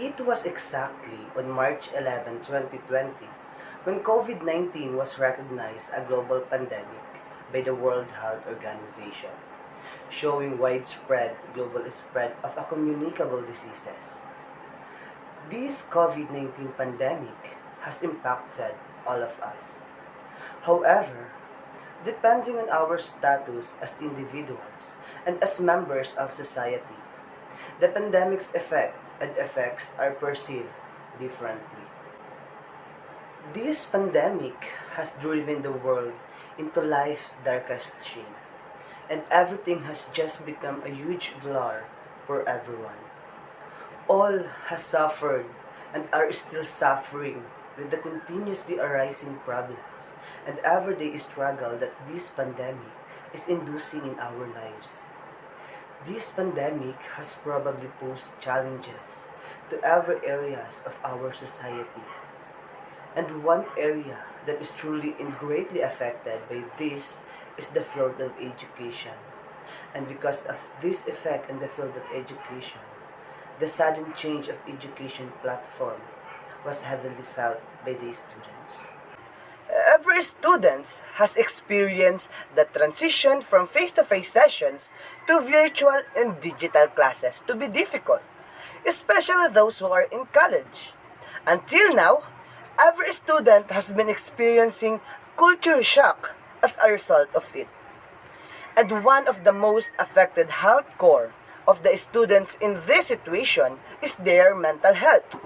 It was exactly on March 11, 2020, when COVID-19 was recognized a global pandemic by the World Health Organization, showing widespread global spread of a communicable diseases. This COVID-19 pandemic has impacted all of us. However, depending on our status as individuals and as members of society, the pandemic's effect and effects are perceived differently. This pandemic has driven the world into life's darkest shade, and everything has just become a huge blur for everyone. All has suffered and are still suffering with the continuously arising problems and everyday struggle that this pandemic is inducing in our lives. This pandemic has probably posed challenges to every areas of our society. And one area that is truly and greatly affected by this is the field of education. And because of this effect in the field of education, the sudden change of education platform was heavily felt by the students. Every student has experienced the transition from face-to-face sessions to virtual and digital classes to be difficult, especially those who are in college. Until now, every student has been experiencing culture shock as a result of it. And one of the most affected health core of the students in this situation is their mental health.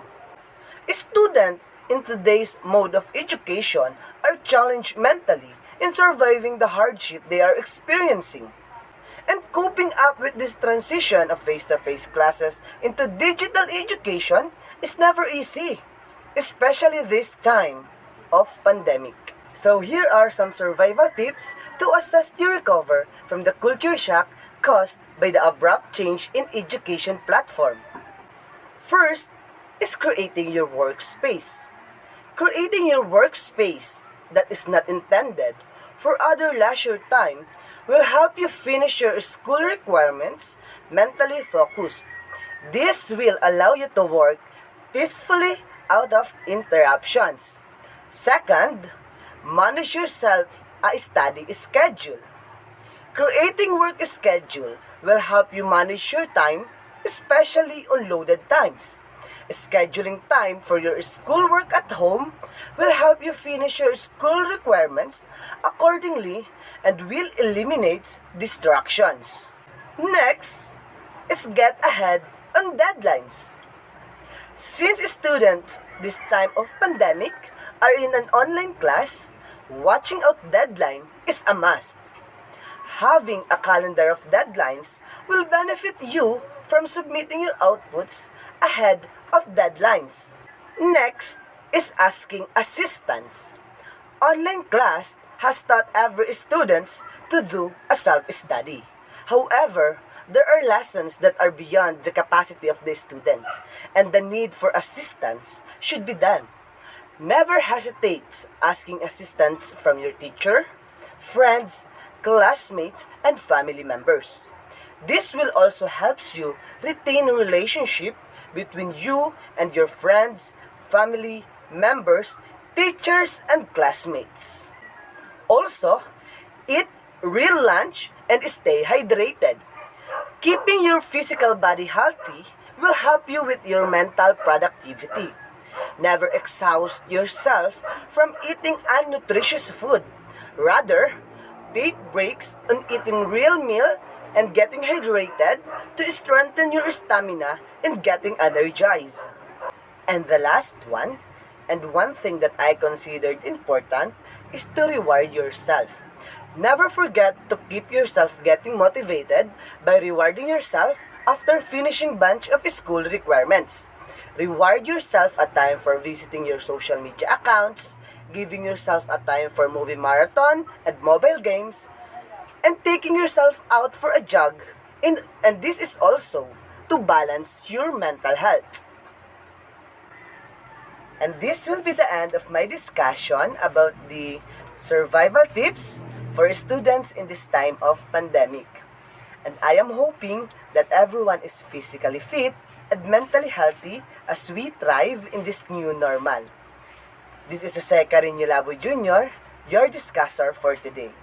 Students in today's mode of education are challenged mentally in surviving the hardship they are experiencing. And coping up with this transition of face-to-face classes into digital education is never easy, especially this time of pandemic. So here are some survival tips to assist you recover from the culture shock caused by the abrupt change in education platform. First is creating your workspace. Creating your workspace that is not intended for other leisure time will help you finish your school requirements mentally focused. This will allow you to work peacefully out of interruptions. Second, manage yourself a study schedule. Creating work schedule will help you manage your time, especially on loaded times. Scheduling time for your schoolwork at home will help you finish your school requirements accordingly and will eliminate distractions. Next is get ahead on deadlines. Since students this time of pandemic are in an online class, watching out deadline is a must. Having a calendar of deadlines will benefit you from submitting your outputs ahead of deadlines. Next is asking assistance. Online class has taught every student to do a self-study. However, there are lessons that are beyond the capacity of the students, and the need for assistance should be done. Never hesitate asking assistance from your teacher, friends, classmates, and family members. This will also help you retain a relationship between you and your friends, family, members, teachers, and classmates. Also, eat real lunch and stay hydrated. Keeping your physical body healthy will help you with your mental productivity. Never exhaust yourself from eating unnutritious food. Rather, take breaks on eating real meal and getting hydrated to strengthen your stamina and getting energized. And the last one, and one thing that I considered important, is to reward yourself. Never forget to keep yourself getting motivated by rewarding yourself after finishing bunch of school requirements. Reward yourself a time for visiting your social media accounts, giving yourself a time for movie marathon and mobile games, and taking yourself out for a jog. And this is also to balance your mental health. And this will be the end of my discussion about the survival tips for students in this time of pandemic. And I am hoping that everyone is physically fit, and mentally healthy as we thrive in this new normal. This is Jose Carino Labo Jr., your discusser for today.